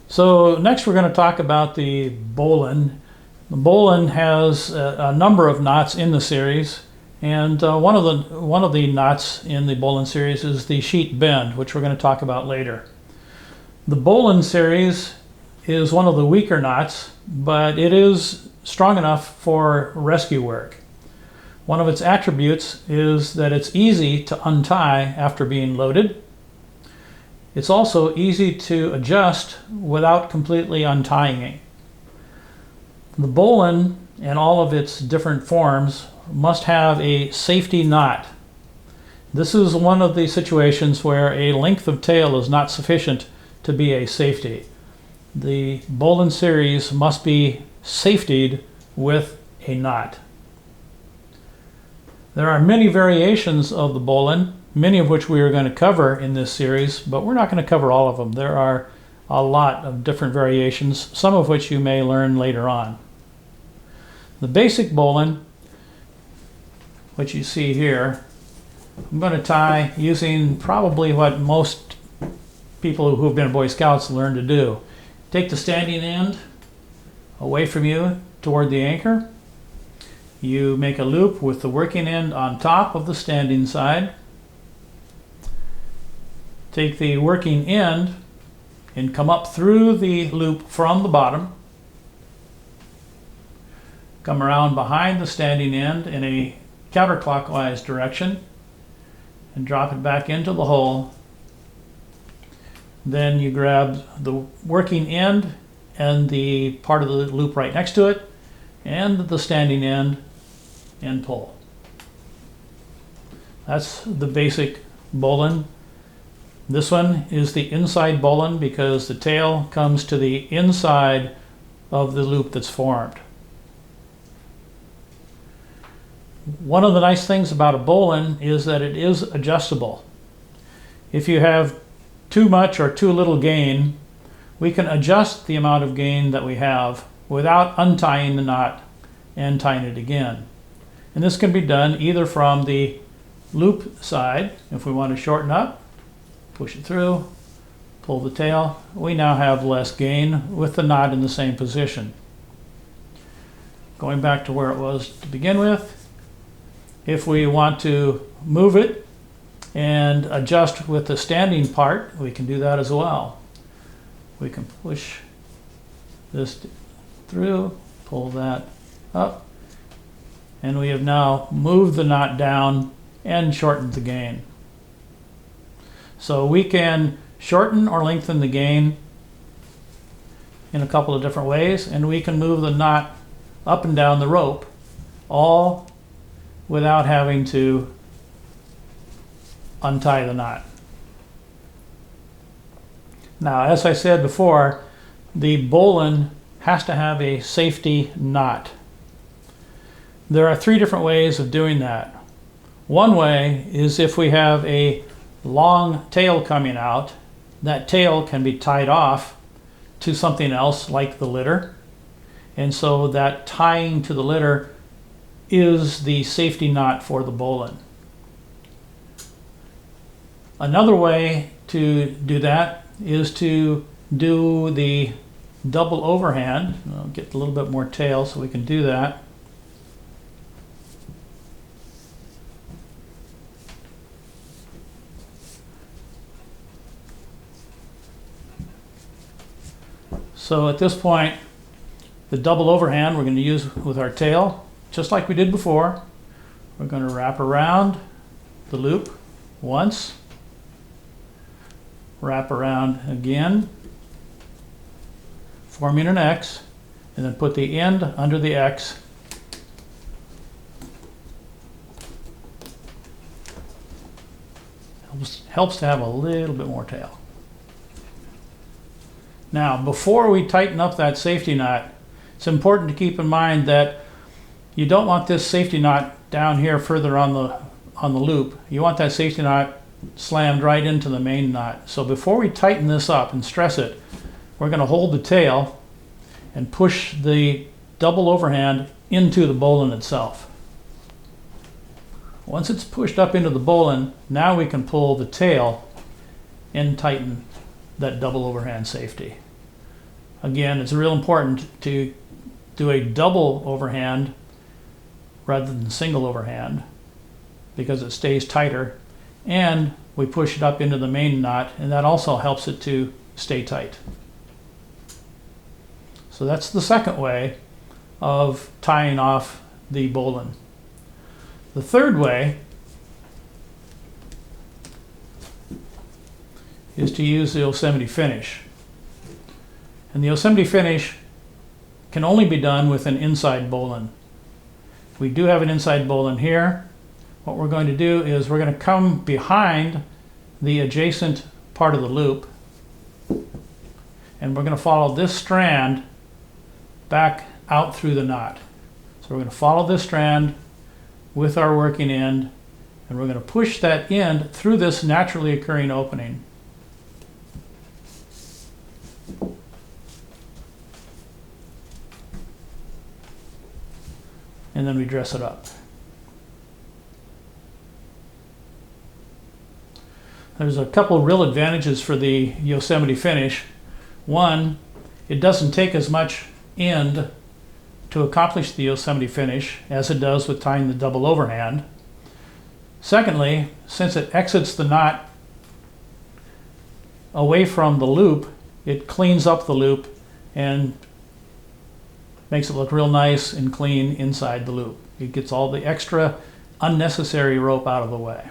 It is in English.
So next we're going to talk about the Bowline. The Bowline has a number of knots in the series, and one of the knots in the Bowline series is the sheet bend, which we're going to talk about later. The Bowline series is one of the weaker knots, but it is strong enough for rescue work. One of its attributes is that it's easy to untie after being loaded. It's also easy to adjust without completely untying it. The Bowline and all of its different forms must have a safety knot. This is one of the situations where a length of tail is not sufficient to be a safety. The Bowline series must be safetied with a knot. There are many variations of the Bowline, many of which we are going to cover in this series, but we're not going to cover all of them. There are a lot of different variations, some of which you may learn later on. The basic Bowline, which you see here, I'm going to tie using probably what most people who have been Boy Scouts learn to do. Take the standing end away from you toward the anchor. You make a loop with the working end on top of the standing side. Take the working end and come up through the loop from the bottom. Come around behind the standing end in a counterclockwise direction and drop it back into the hole. Then you grab the working end and the part of the loop right next to it and the standing end and pull. That's the basic Bowline. This one is the inside Bowline because the tail comes to the inside of the loop that's formed. One of the nice things about a Bowline is that it is adjustable. If you have too much or too little gain, we can adjust the amount of gain that we have without untying the knot and tying it again. And this can be done either from the loop side. If we want to shorten up, push it through, pull the tail. We now have less gain with the knot in the same position. Going back to where it was to begin with, if we want to move it and adjust with the standing part, we can do that as well. We can push this through, pull that up, and we have now moved the knot down and shortened the gain. So we can shorten or lengthen the gain in a couple of different ways, and we can move the knot up and down the rope, all without having to untie the knot. Now, as I said before, the Bowline has to have a safety knot. There are three different ways of doing that. One way is if we have a long tail coming out, that tail can be tied off to something else like the litter, and so that tying to the litter is the safety knot for the Bowline. Another way to do that is to do the double overhand. I'll get a little bit more tail so we can do that. So at this point, the double overhand we're going to use with our tail, just like we did before. We're going to wrap around the loop once, wrap around again, forming an X, and then put the end under the X. Helps to have a little bit more tail. Now, before we tighten up that safety knot, it's important to keep in mind that you don't want this safety knot down here further on the loop. You want that safety knot slammed right into the main knot. So before we tighten this up and stress it, we're going to hold the tail and push the double overhand into the Bowline itself. Once it's pushed up into the Bowline, now we can pull the tail and tighten that double overhand safety. Again, it's real important to do a double overhand rather than single overhand because it stays tighter, and we push it up into the main knot, and that also helps it to stay tight. So that's the second way of tying off the bowline. The third way is to use the Yosemite finish. And the Yosemite finish can only be done with an inside bowline. We do have an inside bowline here. What we're going to do is we're going to come behind the adjacent part of the loop, and we're going to follow this strand back out through the knot. So we're going to follow this strand with our working end, and we're going to push that end through this naturally occurring opening. And then we dress it up. There's a couple real advantages for the Yosemite finish. One, it doesn't take as much end to accomplish the Yosemite finish as it does with tying the double overhand. Secondly, since it exits the knot away from the loop, it cleans up the loop and makes it look real nice and clean inside the loop. It gets all the extra unnecessary rope out of the way.